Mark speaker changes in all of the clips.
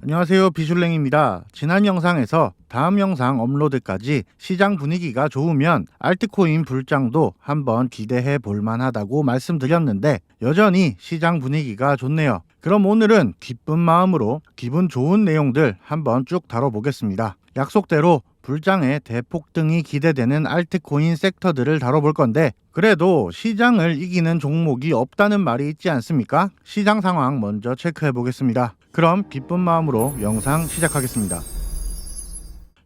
Speaker 1: 안녕하세요, 비슐랭입니다. 지난 영상에서 다음 영상 업로드까지 시장 분위기가 좋으면 알트코인 불장도 한번 기대해 볼만 하다고 말씀드렸는데 여전히 시장 분위기가 좋네요. 그럼 오늘은 기쁜 마음으로 기분 좋은 내용들 한번 쭉 다뤄보겠습니다. 약속대로 불장의 대폭등이 기대되는 알트코인 섹터들을 다뤄볼 건데 그래도 시장을 이기는 종목이 없다는 말이 있지 않습니까? 시장 상황 먼저 체크해 보겠습니다. 그럼 기쁜 마음으로 영상 시작하겠습니다.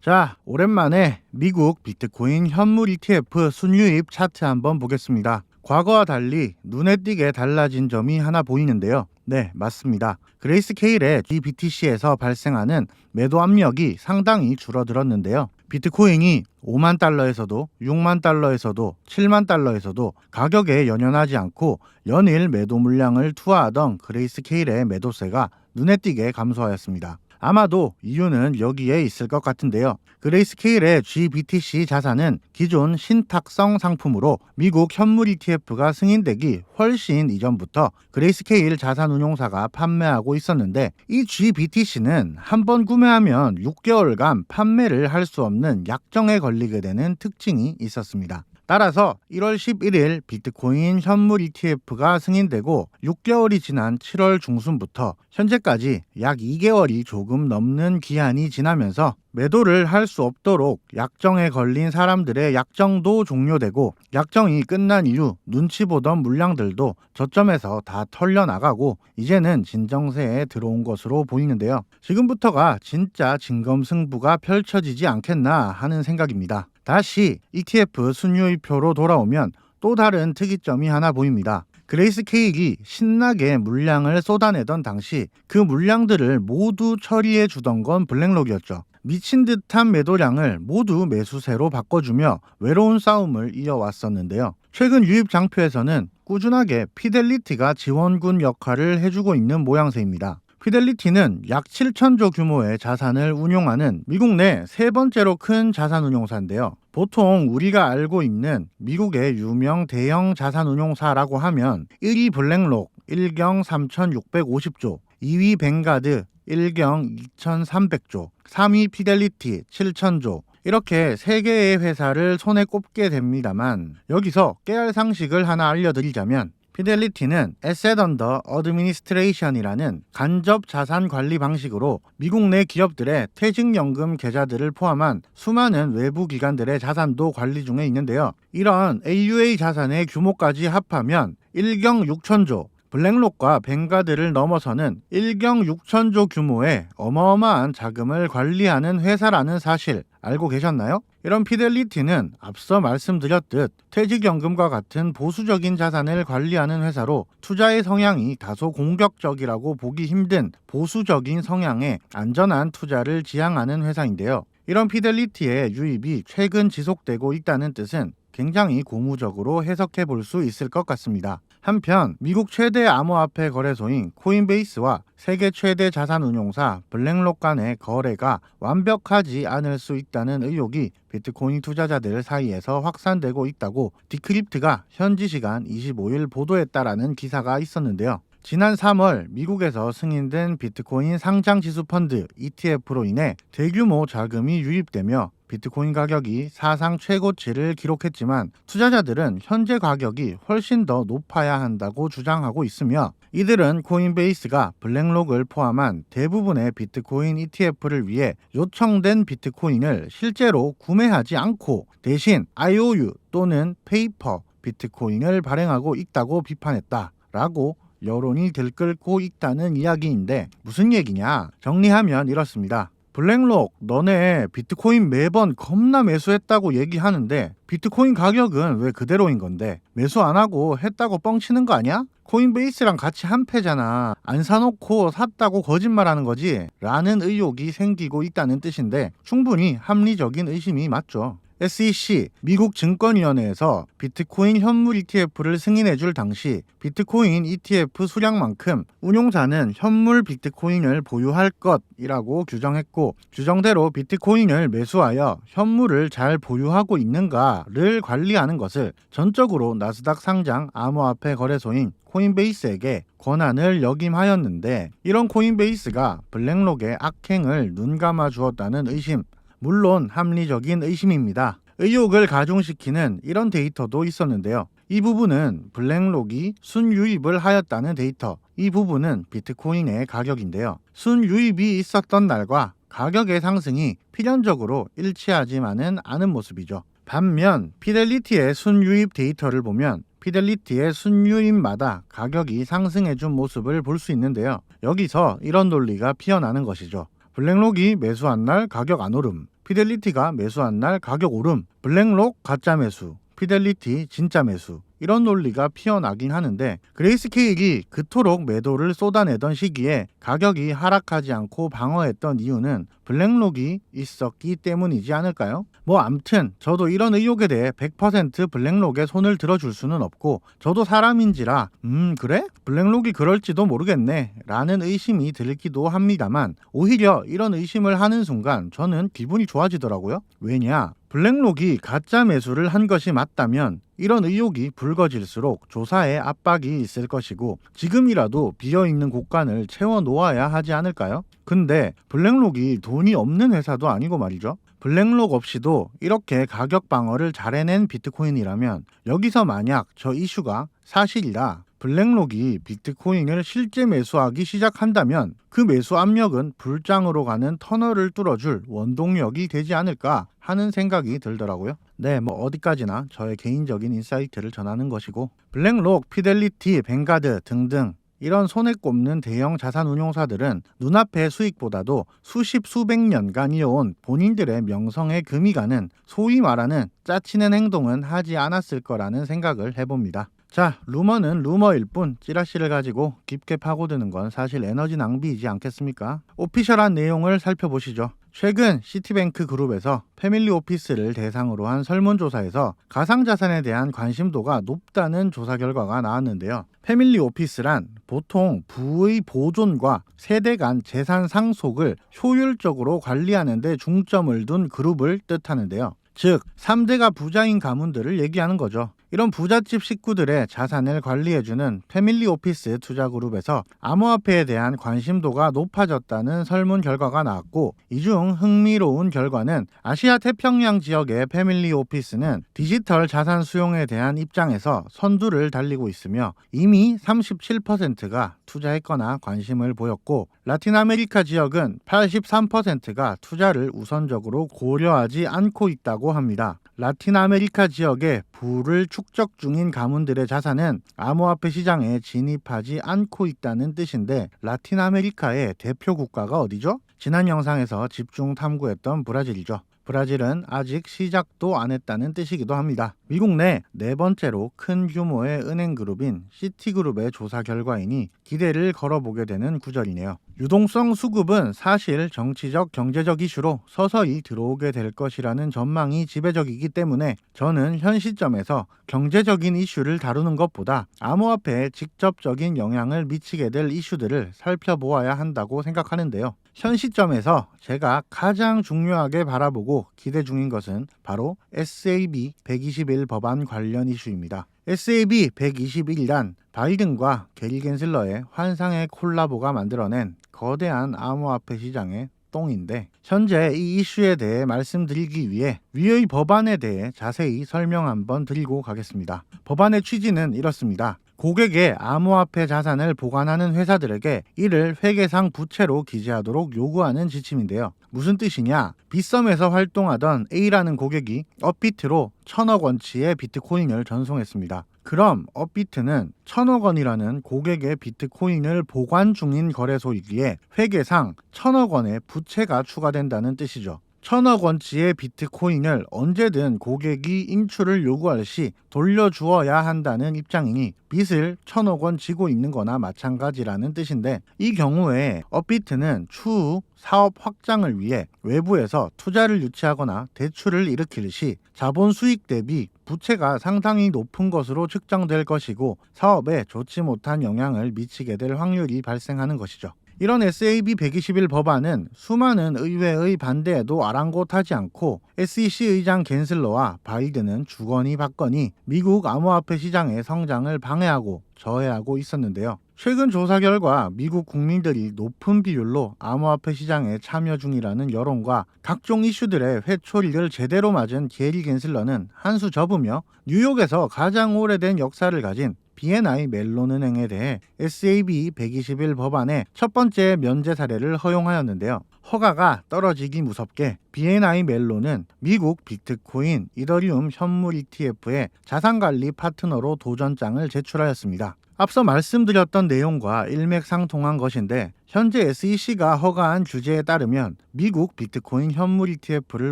Speaker 1: 자, 오랜만에 미국 비트코인 현물 ETF 순유입 차트 한번 보겠습니다. 과거와 달리 눈에 띄게 달라진 점이 하나 보이는데요. 네, 맞습니다. 그레이스케일의 BTC에서 발생하는 매도 압력이 상당히 줄어들었는데요. 비트코인이 5만 달러에서도 6만 달러에서도 7만 달러에서도 가격에 연연하지 않고 연일 매도 물량을 투하하던 그레이스케일의 매도세가 눈에 띄게 감소하였습니다. 아마도 이유는 여기에 있을 것 같은데요. 그레이스케일의 GBTC 자산은 기존 신탁성 상품으로 미국 현물 ETF가 승인되기 훨씬 이전부터 그레이스케일 자산운용사가 판매하고 있었는데 이 GBTC는 한번 구매하면 6개월간 판매를 할 수 없는 약정에 걸리게 되는 특징이 있었습니다. 따라서 1월 11일 비트코인 현물 ETF가 승인되고 6개월이 지난 7월 중순부터 현재까지 약 2개월이 조금 넘는 기한이 지나면서 매도를 할 수 없도록 약정에 걸린 사람들의 약정도 종료되고 약정이 끝난 이후 눈치 보던 물량들도 저점에서 다 털려나가고 이제는 진정세에 들어온 것으로 보이는데요. 지금부터가 진짜 진검승부가 펼쳐지지 않겠나 하는 생각입니다. 다시 ETF 순유입표로 돌아오면 또 다른 특이점이 하나 보입니다. 그레이스케일이 신나게 물량을 쏟아내던 당시 그 물량들을 모두 처리해 주던 건 블랙록이었죠. 미친 듯한 매도량을 모두 매수세로 바꿔주며 외로운 싸움을 이어왔었는데요. 최근 유입 장표에서는 꾸준하게 피델리티가 지원군 역할을 해주고 있는 모양새입니다. 피델리티는 약 7천조 규모의 자산을 운용하는 미국 내 세 번째로 큰 자산운용사인데요. 보통 우리가 알고 있는 미국의 유명 대형 자산운용사라고 하면 1위 블랙록 1경 3,650조, 2위 뱅가드 1경 2,300조, 3위 피델리티 7천조 이렇게 3개의 회사를 손에 꼽게 됩니다만 여기서 깨알 상식을 하나 알려드리자면 피델리티는 Asset Under Administration이라는 간접 자산 관리 방식으로 미국 내 기업들의 퇴직연금 계좌들을 포함한 수많은 외부 기관들의 자산도 관리 중에 있는데요. 이런 AUA 자산의 규모까지 합하면 1경 6천조, 블랙록과 뱅가드를 넘어서는 1경 6천조 규모의 어마어마한 자금을 관리하는 회사라는 사실 알고 계셨나요? 이런 피델리티는 앞서 말씀드렸듯 퇴직연금과 같은 보수적인 자산을 관리하는 회사로 투자의 성향이 다소 공격적이라고 보기 힘든 보수적인 성향의 안전한 투자를 지향하는 회사인데요. 이런 피델리티의 유입이 최근 지속되고 있다는 뜻은 굉장히 고무적으로 해석해 볼 수 있을 것 같습니다. 한편 미국 최대 암호화폐 거래소인 코인베이스와 세계 최대 자산운용사 블랙록 간의 거래가 완벽하지 않을 수 있다는 의혹이 비트코인 투자자들 사이에서 확산되고 있다고 디크립트가 현지 시간 25일 보도했다라는 기사가 있었는데요. 지난 3월 미국에서 승인된 비트코인 상장지수 펀드 ETF로 인해 대규모 자금이 유입되며 비트코인 가격이 사상 최고치를 기록했지만 투자자들은 현재 가격이 훨씬 더 높아야 한다고 주장하고 있으며 이들은 코인베이스가 블랙록을 포함한 대부분의 비트코인 ETF를 위해 요청된 비트코인을 실제로 구매하지 않고 대신 IOU 또는 페이퍼 비트코인을 발행하고 있다고 비판했다라고 여론이 들끓고 있다는 이야기인데 무슨 얘기냐? 정리하면 이렇습니다. 블랙록 너네 비트코인 매번 겁나 매수했다고 얘기하는데 비트코인 가격은 왜 그대로인 건데 매수 안 하고 했다고 뻥치는 거 아니야? 코인베이스랑 같이 한패잖아. 안 사놓고 샀다고 거짓말하는 거지? 라는 의혹이 생기고 있다는 뜻인데 충분히 합리적인 의심이 맞죠. SEC, 미국 증권위원회에서 비트코인 현물 ETF를 승인해줄 당시 비트코인 ETF 수량만큼 운용자는 현물 비트코인을 보유할 것이라고 규정했고, 규정대로 비트코인을 매수하여 현물을 잘 보유하고 있는가를 관리하는 것을 전적으로 나스닥 상장 암호화폐 거래소인 코인베이스에게 권한을 역임하였는데, 이런 코인베이스가 블랙록의 악행을 눈감아 주었다는 의심, 물론 합리적인 의심입니다. 의혹을 가중시키는 이런 데이터도 있었는데요. 이 부분은 블랙록이 순유입을 하였다는 데이터, 이 부분은 비트코인의 가격인데요. 순유입이 있었던 날과 가격의 상승이 필연적으로 일치하지만은 않은 모습이죠. 반면 피델리티의 순유입 데이터를 보면 피델리티의 순유입마다 가격이 상승해준 모습을 볼 수 있는데요. 여기서 이런 논리가 피어나는 것이죠. 블랙록이 매수한 날 가격 안 오름, 피델리티가 매수한 날 가격 오름, 블랙록 가짜 매수, 피델리티 진짜 매수, 이런 논리가 피어나긴 하는데, 그레이스케일이 그토록 매도를 쏟아내던 시기에 가격이 하락하지 않고 방어했던 이유는 블랙록이 있었기 때문이지 않을까요? 암튼 저도 이런 의혹에 대해 100% 블랙록에 손을 들어줄 수는 없고, 저도 사람인지라 그래? 블랙록이 그럴지도 모르겠네 라는 의심이 들기도 합니다만, 오히려 이런 의심을 하는 순간 저는 기분이 좋아지더라고요. 왜냐? 블랙록이 가짜 매수를 한 것이 맞다면 이런 의혹이 불거질수록 조사에 압박이 있을 것이고, 지금이라도 비어있는 곳간을 채워 놓아야 하지 않을까요? 근데 블랙록이 돈이 없는 회사도 아니고 말이죠. 블랙록 없이도 이렇게 가격 방어를 잘 해낸 비트코인이라면, 여기서 만약 저 이슈가 사실이라 블랙록이 비트코인을 실제 매수하기 시작한다면 그 매수 압력은 불장으로 가는 터널을 뚫어줄 원동력이 되지 않을까 하는 생각이 들더라고요. 네, 어디까지나 저의 개인적인 인사이트를 전하는 것이고, 블랙록, 피델리티, 뱅가드 등등 이런 손에 꼽는 대형 자산 운용사들은 눈앞의 수익보다도 수십 수백 년간 이어온 본인들의 명성에 금이 가는, 소위 말하는 짜치는 행동은 하지 않았을 거라는 생각을 해봅니다. 자, 루머는 루머일 뿐 찌라시를 가지고 깊게 파고드는 건 사실 에너지 낭비이지 않겠습니까? 오피셜한 내용을 살펴보시죠. 최근 시티뱅크 그룹에서 패밀리 오피스를 대상으로 한 설문조사에서 가상자산에 대한 관심도가 높다는 조사 결과가 나왔는데요. 패밀리 오피스란 보통 부의 보존과 세대 간 재산 상속을 효율적으로 관리하는 데 중점을 둔 그룹을 뜻하는데요. 즉 3대가 부자인 가문들을 얘기하는 거죠. 이런 부잣집 식구들의 자산을 관리해주는 패밀리 오피스 투자그룹에서 암호화폐에 대한 관심도가 높아졌다는 설문 결과가 나왔고, 이 중 흥미로운 결과는 아시아 태평양 지역의 패밀리 오피스는 디지털 자산 수용에 대한 입장에서 선두를 달리고 있으며 이미 37%가 투자했거나 관심을 보였고, 라틴 아메리카 지역은 83%가 투자를 우선적으로 고려하지 않고 있다고 합니다. 라틴 아메리카 지역의 부를 축적 중인 가문들의 자산은 암호화폐 시장에 진입하지 않고 있다는 뜻인데, 라틴 아메리카의 대표 국가가 어디죠? 지난 영상에서 집중 탐구했던 브라질이죠. 브라질은 아직 시작도 안 했다는 뜻이기도 합니다. 미국 내 네 번째로 큰 규모의 은행 그룹인 시티그룹의 조사 결과이니 기대를 걸어보게 되는 구절이네요. 유동성 수급은 사실 정치적 경제적 이슈로 서서히 들어오게 될 것이라는 전망이 지배적이기 때문에 저는 현 시점에서 경제적인 이슈를 다루는 것보다 암호화폐에 직접적인 영향을 미치게 될 이슈들을 살펴보아야 한다고 생각하는데요. 현 시점에서 제가 가장 중요하게 바라보고 기대 중인 것은 바로 SAB 121 법안 관련 이슈입니다. SAB 121이란 바이든과 게리 겐슬러의 환상의 콜라보가 만들어낸 거대한 암호화폐 시장의 똥인데, 현재 이 이슈에 대해 말씀드리기 위해 위의 법안에 대해 자세히 설명 한번 드리고 가겠습니다. 법안의 취지는 이렇습니다. 고객의 암호화폐 자산을 보관하는 회사들에게 이를 회계상 부채로 기재하도록 요구하는 지침인데요. 무슨 뜻이냐? 빗썸에서 활동하던 A라는 고객이 업비트로 1000억 원치의 비트코인을 전송했습니다. 그럼 업비트는 1000억 원이라는 고객의 비트코인을 보관 중인 거래소이기에 회계상 1000억 원의 부채가 추가된다는 뜻이죠. 천억 원치의 비트코인을 언제든 고객이 인출을 요구할 시 돌려주어야 한다는 입장이니 빚을 천억 원 지고 있는 거나 마찬가지라는 뜻인데, 이 경우에 업비트는 추후 사업 확장을 위해 외부에서 투자를 유치하거나 대출을 일으킬 시 자본 수익 대비 부채가 상당히 높은 것으로 측정될 것이고 사업에 좋지 못한 영향을 미치게 될 확률이 발생하는 것이죠. 이런 SAB 121 법안은 수많은 의회의 반대에도 아랑곳하지 않고 SEC 의장 갠슬러와 바이든은 주거니 받거니 미국 암호화폐 시장의 성장을 방해하고 저해하고 있었는데요. 최근 조사 결과 미국 국민들이 높은 비율로 암호화폐 시장에 참여 중이라는 여론과 각종 이슈들의 회초리를 제대로 맞은 게리 갠슬러는 한 수 접으며 뉴욕에서 가장 오래된 역사를 가진 BNI 멜론 은행에 대해 SAB 121 법안의 첫 번째 면제 사례를 허용하였는데요. 허가가 떨어지기 무섭게 BNI 멜론은 미국 비트코인, 이더리움 현물 ETF의 자산관리 파트너로 도전장을 제출하였습니다. 앞서 말씀드렸던 내용과 일맥상통한 것인데, 현재 SEC가 허가한 규제에 따르면 미국 비트코인 현물 ETF를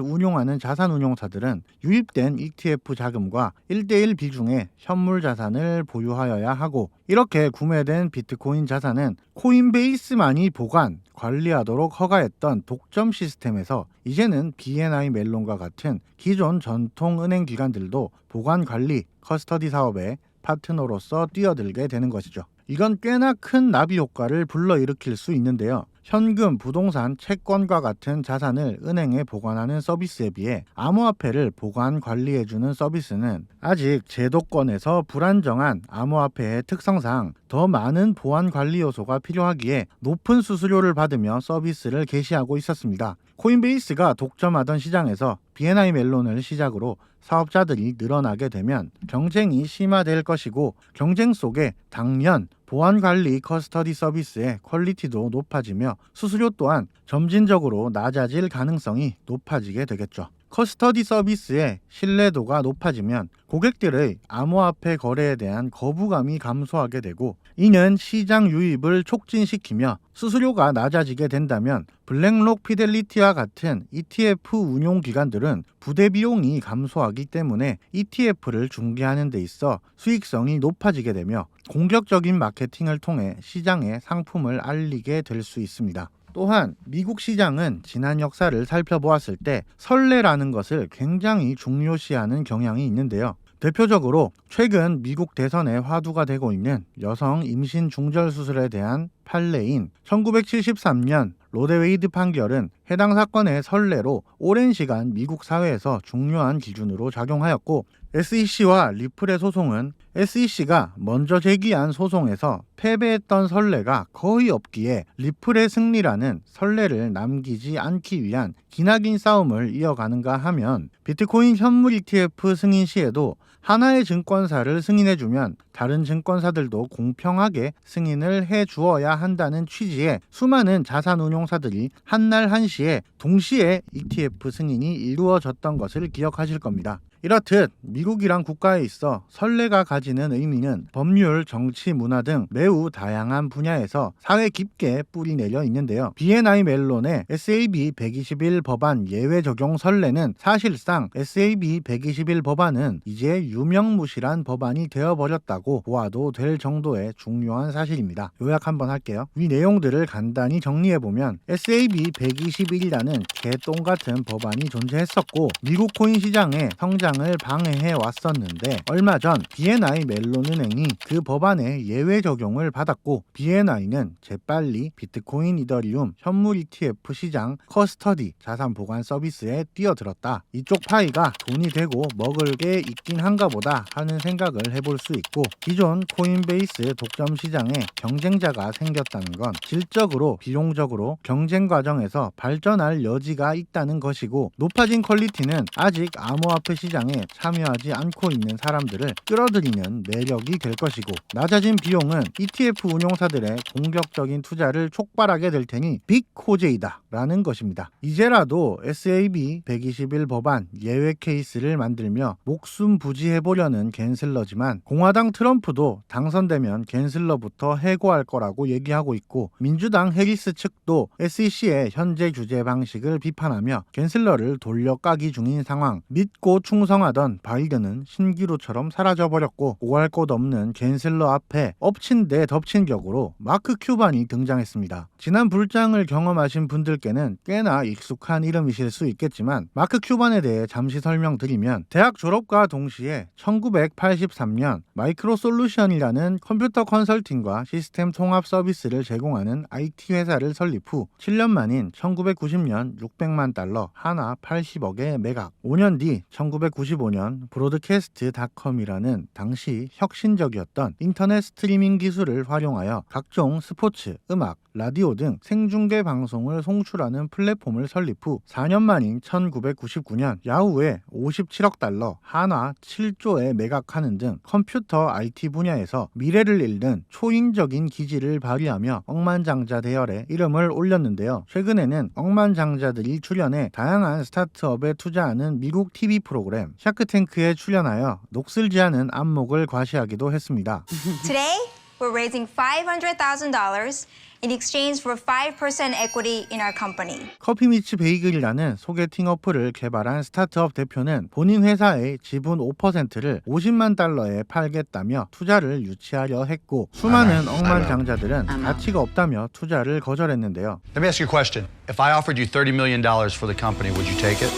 Speaker 1: 운용하는 자산운용사들은 유입된 ETF 자금과 1대1 비중의 현물 자산을 보유하여야 하고, 이렇게 구매된 비트코인 자산은 코인베이스만이 보관, 관리하도록 허가했던 독점 시스템에서 이제는 BNI 멜론과 같은 기존 전통 은행 기관들도 보관 관리, 커스터디 사업에 파트너로서 뛰어들게 되는 것이죠. 이건 꽤나 큰 나비 효과를 불러일으킬 수 있는데요. 현금, 부동산, 채권과 같은 자산을 은행에 보관하는 서비스에 비해 암호화폐를 보관 관리해주는 서비스는 아직 제도권에서 불안정한 암호화폐의 특성상 더 많은 보안 관리 요소가 필요하기에 높은 수수료를 받으며 서비스를 개시하고 있었습니다. 코인베이스가 독점하던 시장에서 BNI 멜론을 시작으로 사업자들이 늘어나게 되면 경쟁이 심화될 것이고, 경쟁 속에 당연 보안관리 커스터디 서비스의 퀄리티도 높아지며 수수료 또한 점진적으로 낮아질 가능성이 높아지게 되겠죠. 커스터디 서비스의 신뢰도가 높아지면 고객들의 암호화폐 거래에 대한 거부감이 감소하게 되고, 이는 시장 유입을 촉진시키며 수수료가 낮아지게 된다면 블랙록 피델리티와 같은 ETF 운용 기관들은 부대 비용이 감소하기 때문에 ETF를 중개하는 데 있어 수익성이 높아지게 되며 공격적인 마케팅을 통해 시장에 상품을 알리게 될 수 있습니다. 또한 미국 시장은 지난 역사를 살펴보았을 때 선례라는 것을 굉장히 중요시하는 경향이 있는데요. 대표적으로 최근 미국 대선에 화두가 되고 있는 여성 임신 중절 수술에 대한 판례인 1973년 로데웨이드 판결은 해당 사건의 선례로 오랜 시간 미국 사회에서 중요한 기준으로 작용하였고, SEC와 리플의 소송은 SEC가 먼저 제기한 소송에서 패배했던 선례가 거의 없기에 리플의 승리라는 선례를 남기지 않기 위한 기나긴 싸움을 이어가는가 하면, 비트코인 현물 ETF 승인 시에도 하나의 증권사를 승인해주면 다른 증권사들도 공평하게 승인을 해주어야 한다는 취지의 수많은 자산운용사들이 한날 한시에 동시에 ETF 승인이 이루어졌던 것을 기억하실 겁니다. 이렇듯 미국이란 국가에 있어 선례가 가지는 의미는 법률, 정치, 문화 등 매우 다양한 분야에서 사회 깊게 뿌리내려 있는데요. BNI 멜론의 SAB 121 법안 예외 적용 선례는 사실상 SAB 121 법안은 이제 유명무실한 법안이 되어버렸다고 보아도 될 정도의 중요한 사실입니다. 요약 한번 할게요. 위 내용들을 간단히 정리해보면 SAB 121이라는 개똥같은 법안이 존재했었고 미국 코인 시장의 성장 을 방해해 왔었는데, 얼마 전 BNI 멜론 은행이 그 법안의 예외 적용을 받았고 BNI는 재빨리 비트코인, 이더리움, 현물 ETF 시장 커스터디 자산 보관 서비스에 뛰어들었다. 이쪽 파이가 돈이 되고 먹을 게 있긴 한가 보다 하는 생각을 해볼 수 있고, 기존 코인베이스 독점 시장에 경쟁자가 생겼다는 건 질적으로 비용적으로 경쟁 과정에서 발전할 여지가 있다는 것이고, 높아진 퀄리티는 아직 암호화폐 시장 시장에 참여하지 않고 있는 사람들을 끌어들이는 매력이 될 것이고, 낮아진 비용은 ETF 운용사들의 공격적인 투자를 촉발하게 될 테니 빅 호재이다 라는 것입니다. 이제라도 SAB 121 법안 예외 케이스를 만들며 목숨 부지해보려는 갠슬러지만, 공화당 트럼프도 당선되면 갠슬러부터 해고할 거라고 얘기하고 있고, 민주당 해리스 측도 SEC의 현재 규제 방식을 비판하며 갠슬러를 돌려까기 중인 상황. 믿고 충성하던 바이든은 신기루처럼 사라져버렸고, 오할 곳 없는 갠슬러 앞에 엎친 데 덮친 격으로 마크 큐반이 등장했습니다. 지난 불장을 경험하신 분들께는 꽤나 익숙한 이름이실 수 있겠지만, 마크 큐반에 대해 잠시 설명드리면, 대학 졸업과 동시에 1983년 마이크로솔루션이라는 컴퓨터 컨설팅과 시스템 통합 서비스를 제공하는 IT 회사를 설립 후 7년 만인 1990년 600만 달러, 하나 80억에 매각. 5년 뒤 1995년 브로드캐스트닷컴이라는 당시 혁신적이었던 인터넷 스트리밍 기술을 활용하여 각종 스포츠, 음악, 라디오 등 생중계 방송을 송출하는 플랫폼을 설립 후 4년 만인 1999년 야후에 57억 달러, 한화 7조에 매각하는 등 컴퓨터 IT 분야에서 미래를 잃는 초인적인 기질을 발휘하며 억만장자 대열에 이름을 올렸는데요. 최근에는 억만장자들이 출연해 다양한 스타트업에 투자하는 미국 TV 프로그램 샤크탱크에 출연하여 녹슬지 않은 안목을 과시하기도 했습니다.
Speaker 2: Today, we're raising $500,000 in exchange for 5% equity in our company.
Speaker 1: 커피미츠 베이글이라는 소개팅 어플을 개발한 스타트업 대표는 본인 회사의 지분 5%를 50만 달러에 팔겠다며 투자를 유치하려 했고, 수많은 억만장자들은 가치가 없다며 투자를 거절했는데요.
Speaker 3: Let me ask you a question. If I offered you $30 million for the company, would you take it?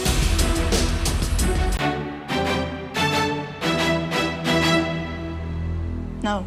Speaker 2: No.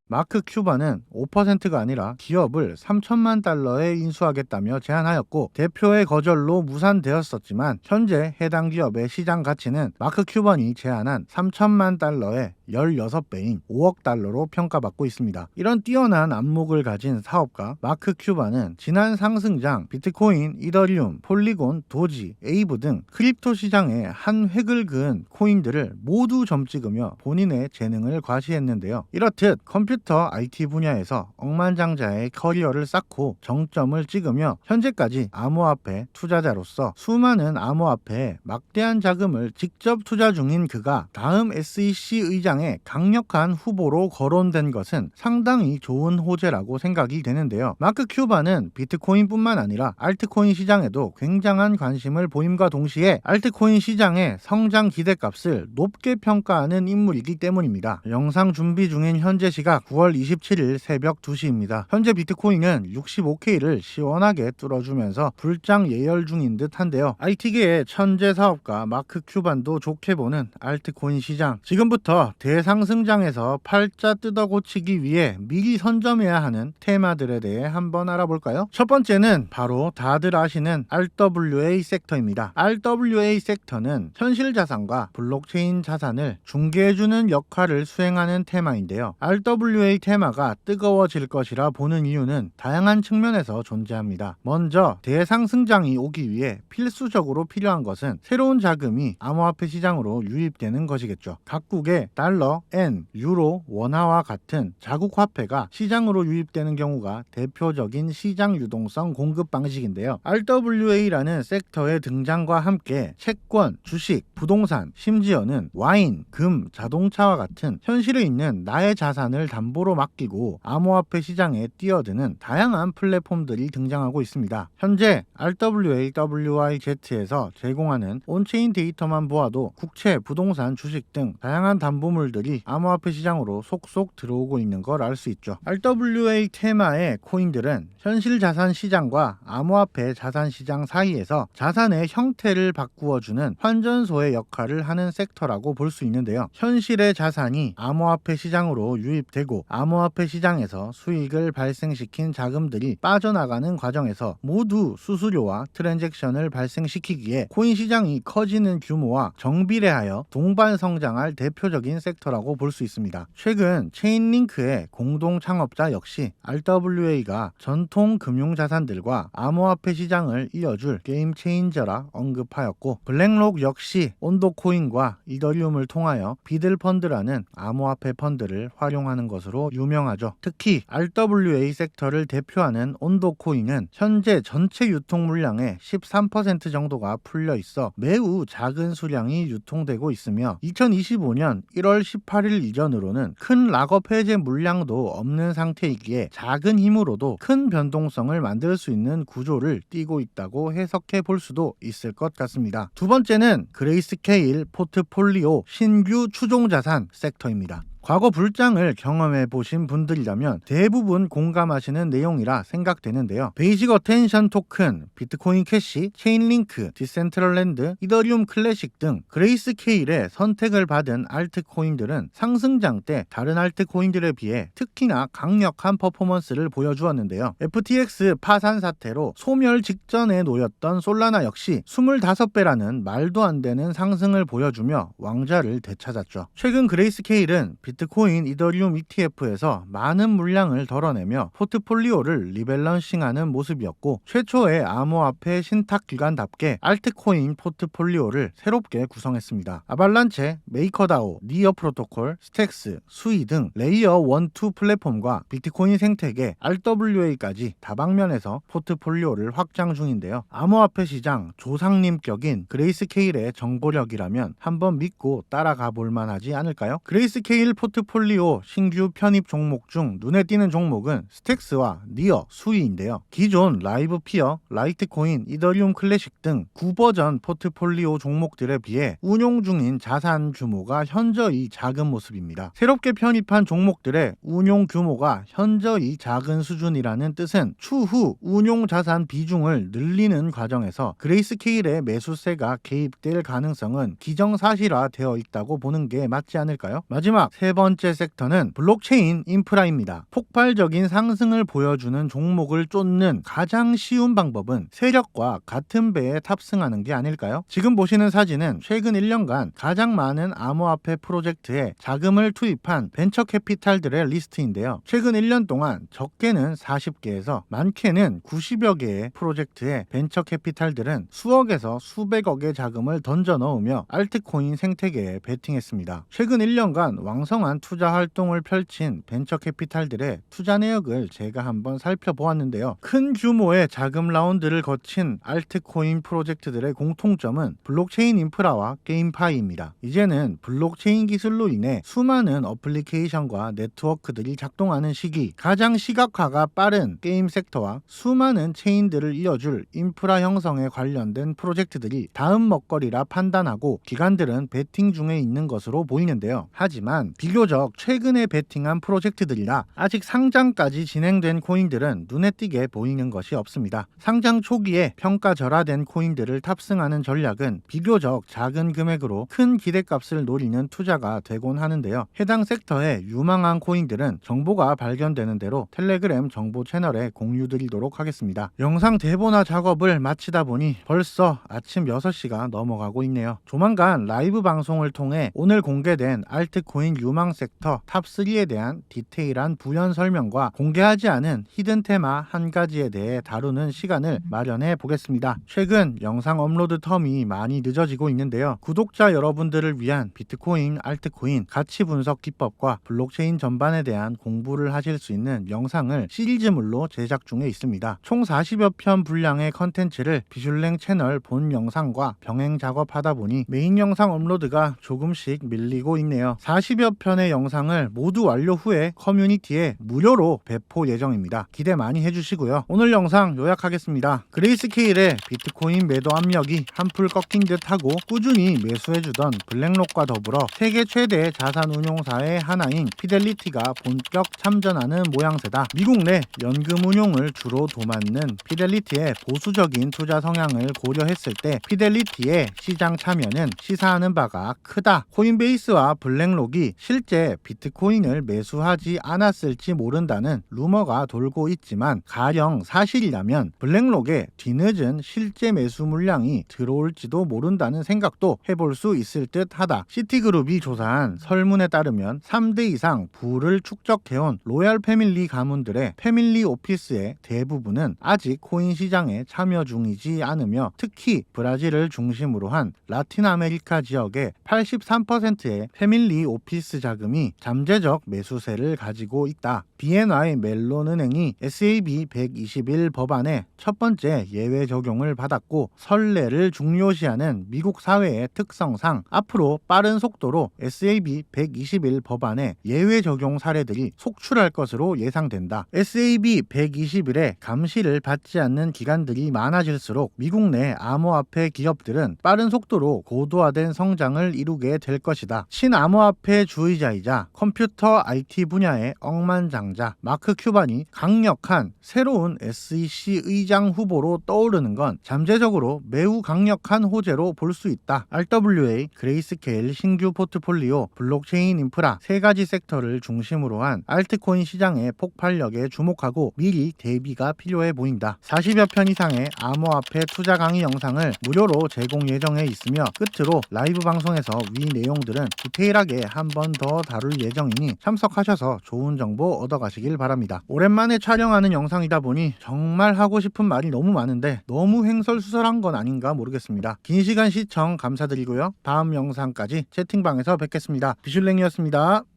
Speaker 1: 마크 큐반은 5%가 아니라 기업을 3천만 달러에 인수하겠다며 제안하였고, 대표의 거절로 무산되었었지만 현재 해당 기업의 시장 가치는 마크 큐반이 제안한 3천만 달러의 16배인 5억 달러로 평가받고 있습니다. 이런 뛰어난 안목을 가진 사업가 마크 큐반은 지난 상승장 비트코인, 이더리움, 폴리곤, 도지, 에이브 등 크립토 시장에 한 획을 그은 코인들을 모두 점찍으며 본인의 재능을 과시했는데요. 이렇듯 컴퓨터 IT 분야에서 억만장자의 커리어를 쌓고 정점을 찍으며 현재까지 암호화폐 투자자로서 수많은 암호화폐에 막대한 자금을 직접 투자 중인 그가 다음 SEC 의장의 강력한 후보로 거론된 것은 상당히 좋은 호재라고 생각이 되는데요. 마크 큐반은 비트코인뿐만 아니라 알트코인 시장에도 굉장한 관심을 보임과 동시에 알트코인 시장의 성장 기대값을 높게 평가하는 인물이기 때문입니다. 영상 준비 중인 현재 시각 9월 27일 새벽 2시입니다. 현재 비트코인은 65K를 시원하게 뚫어주면서 불장 예열 중인 듯 한데요. IT계의 천재 사업가 마크 큐반도 좋게 보는 알트코인 시장, 지금부터 대상승장에서 팔자 뜯어고치기 위해 미리 선점해야 하는 테마들에 대해 한번 알아볼까요? 첫 번째는 바로 다들 아시는 RWA 섹터입니다. RWA 섹터는 현실 자산과 블록체인 자산을 중개해주는 역할을 수행하는 테마인데요. RWA 테마가 뜨거워질 것이라 보는 이유는 다양한 측면에서 존재합니다. 먼저 대상승장이 오기 위해 필수적으로 필요한 것은 새로운 자금이 암호화폐 시장으로 유입되는 것이겠죠. 각국의 달러, 엔, 유로, 원화와 같은 자국 화폐가 시장으로 유입되는 경우가 대표적인 시장 유동성 공급 방식인데요. RWA라는 섹터의 등장과 함께 채권, 주식, 부동산, 심지어는 와인, 금, 자동차와 같은 현실에 있는 나의 자산을 담보로 맡기고 암호화폐 시장에 뛰어드는 다양한 플랫폼들이 등장하고 있습니다. 현재 RWA, WIZ에서 제공하는 온체인 데이터만 보아도 국채, 부동산, 주식 등 다양한 담보물들이 암호화폐 시장으로 속속 들어오고 있는 걸 알 수 있죠. RWA 테마의 코인들은 현실 자산 시장과 암호화폐 자산 시장 사이에서 자산의 형태를 바꾸어주는 환전소의 역할을 하는 섹터라고 볼 수 있는데요. 현실의 자산이 암호화폐 시장으로 유입되고 그리고 암호화폐 시장에서 수익을 발생시킨 자금들이 빠져나가는 과정에서 모두 수수료와 트랜잭션을 발생시키기에 코인 시장이 커지는 규모와 정비례하여 동반 성장할 대표적인 섹터라고 볼 수 있습니다. 최근 체인링크의 공동 창업자 역시 RWA가 전통 금융자산들과 암호화폐 시장을 이어줄 게임 체인저라 언급하였고, 블랙록 역시 온도코인과 이더리움을 통하여 비들펀드라는 암호화폐 펀드를 활용하는 것으로 유명하죠. 특히 RWA 섹터를 대표하는 온도코인은 현재 전체 유통 물량의 13% 정도가 풀려 있어 매우 작은 수량이 유통되고 있으며 2025년 1월 18일 이전으로는 큰 락업 해제 물량도 없는 상태이기에 작은 힘으로도 큰 변동성을 만들 수 있는 구조를 띠고 있다고 해석해 볼 수도 있을 것 같습니다. 두 번째는 그레이스케일 포트폴리오 신규 추종자산 섹터입니다. 과거 불장을 경험해 보신 분들이라면 대부분 공감하시는 내용이라 생각되는데요. 베이직 어텐션 토큰, 비트코인 캐시, 체인링크, 디센트럴랜드, 이더리움 클래식 등 그레이스케일의 선택을 받은 알트코인들은 상승장 때 다른 알트코인들에 비해 특히나 강력한 퍼포먼스를 보여주었는데요. FTX 파산 사태로 소멸 직전에 놓였던 솔라나 역시 25배라는 말도 안 되는 상승을 보여주며 왕좌를 되찾았죠. 최근 그레이스케일은 비트코인 이더리움 ETF에서 많은 물량을 덜어내며 포트폴리오를 리밸런싱하는 모습이었고, 최초의 암호화폐 신탁기관답게 알트코인 포트폴리오를 새롭게 구성했습니다. 아발란체, 메이커다오, 니어 프로토콜, 스택스, 수이 등 레이어 1, 2 플랫폼과 비트코인 생태계, RWA까지 다방면에서 포트폴리오를 확장 중인데요. 암호화폐 시장 조상님격인 그레이스케일의 정보력이라면 한번 믿고 따라가 볼 만하지 않을까요? 그레이스케일 포트폴리오 신규 편입 종목 중 눈에 띄는 종목은 스택스와 니어, 수이인데요. 기존 라이브 피어, 라이트코인, 이더리움 클래식 등 9버전 포트폴리오 종목들에 비해 운용 중인 자산 규모가 현저히 작은 모습입니다. 새롭게 편입한 종목들의 운용 규모가 현저히 작은 수준이라는 뜻은 추후 운용 자산 비중을 늘리는 과정에서 그레이스케일의 매수세가 개입될 가능성은 기정사실화 되어 있다고 보는 게 맞지 않을까요? 마지막 세 번째 섹터는 블록체인 인프라입니다. 폭발적인 상승을 보여주는 종목을 쫓는 가장 쉬운 방법은 세력과 같은 배에 탑승하는 게 아닐까요? 지금 보시는 사진은 최근 1년간 가장 많은 암호화폐 프로젝트에 자금을 투입한 벤처 캐피탈들의 리스트인데요. 최근 1년 동안 적게는 40개에서 많게는 90여 개의 프로젝트에 벤처 캐피탈들은 수억에서 수백억의 자금을 던져 넣으며 알트코인 생태계에 베팅했습니다. 최근 1년간 왕성한 투자 활동을 펼친 벤처 캐피탈들의 투자 내역을 제가 한번 살펴보았는데요. 큰 규모의 자금 라운드를 거친 알트코인 프로젝트들의 공통점은 블록체인 인프라와 게임파이입니다. 이제는 블록체인 기술로 인해 수많은 어플리케이션과 네트워크들이 작동하는 시기, 가장 시각화가 빠른 게임 섹터와 수많은 체인들을 이어줄 인프라 형성에 관련된 프로젝트들이 다음 먹거리라 판단하고 기관들은 베팅 중에 있는 것으로 보이는데요. 하지만 비교적 최근에 베팅한 프로젝트들이라 아직 상장까지 진행된 코인들은 눈에 띄게 보이는 것이 없습니다. 상장 초기에 평가절하된 코인들을 탑승하는 전략은 비교적 작은 금액으로 큰 기대값을 노리는 투자가 되곤 하는데요. 해당 섹터의 유망한 코인들은 정보가 발견되는 대로 텔레그램 정보 채널에 공유드리도록 하겠습니다. 영상 대본화 작업을 마치다 보니 벌써 아침 6시가 넘어가고 있네요. 조만간 라이브 방송을 통해 오늘 공개된 알트코인 유망 섹터 탑3에 대한 디테일한 부연 설명과 공개하지 않은 히든 테마 한 가지에 대해 다루는 시간을 마련해 보겠습니다. 최근 영상 업로드 텀이 많이 늦어지고 있는데요. 구독자 여러분들을 위한 비트코인, 알트코인, 가치 분석 기법과 블록체인 전반에 대한 공부를 하실 수 있는 영상을 시리즈물로 제작 중에 있습니다. 총 40여 편 분량의 컨텐츠를 비슐랭 채널 본 영상과 병행 작업하다 보니 메인 영상 업로드가 조금씩 밀리고 있네요. 40여 편의 영상을 모두 완료 후에 커뮤니티에 무료로 배포 예정입니다. 기대 많이 해주시고요. 오늘 영상 요약하겠습니다. 그레이스케일의 비트코인 매도 압력이 한풀 꺾인 듯하고 꾸준히 매수해주던 블랙록과 더불어 세계 최대 자산 운용사의 하나인 피델리티가 본격 참전하는 모양새다. 미국 내 연금 운용을 주로 도맡는 피델리티의 보수적인 투자 성향을 고려했을 때 피델리티의 시장 참여는 시사하는 바가 크다. 코인베이스와 블랙록이 실제 비트코인을 매수하지 않았을지 모른다는 루머가 돌고 있지만 가령 사실이라면 블랙록에 뒤늦은 실제 매수 물량이 들어올지도 모른다는 생각도 해볼 수 있을 듯하다. 시티그룹이 조사한 설문에 따르면 3대 이상 부를 축적해온 로얄 패밀리 가문들의 패밀리 오피스의 대부분은 아직 코인 시장에 참여 중이지 않으며 특히 브라질을 중심으로 한 라틴 아메리카 지역의 83%의 패밀리 오피스 자금이 잠재적 매수세를 가지고 있다. BNY 멜론 은행이 SAB 121 법안의 첫 번째 예외 적용을 받았고 선례를 중요시하는 미국 사회의 특성상 앞으로 빠른 속도로 SAB 121 법안의 예외 적용 사례들이 속출할 것으로 예상된다. SAB 121의 감시를 받지 않는 기관들이 많아질수록 미국 내 암호화폐 기업들은 빠른 속도로 고도화된 성장을 이루게 될 것이다. 친암호화폐 주의자이자 컴퓨터 IT 분야의 억만장자 마크 큐반이 강력한 새로운 SEC 의장 후보로 떠오르는 건 잠재적으로 매우 강력한 호재로 볼 수 있다. RWA, 그레이스케일 신규 포트폴리오, 블록체인 인프라 세 가지 섹터를 중심으로 한 알트코인 시장의 폭발력에 주목하고 미리 대비가 필요해 보인다. 40여 편 이상의 암호화폐 투자 강의 영상을 무료로 제공 예정에 있으며 끝으로 라이브 방송에서 위 내용들은 디테일하게 한 번 더 다룰 예정이니 참석하셔서 좋은 정보 얻어가시길 바랍니다. 오랜만에 촬영하는 영상이다 보니 정말 하고 싶은 말이 너무 많은데 너무 횡설수설한 건 아닌가 모르겠습니다. 긴 시간 시청 감사드리고요. 다음 영상까지 채팅방에서 뵙겠습니다. 비슐랭이었습니다.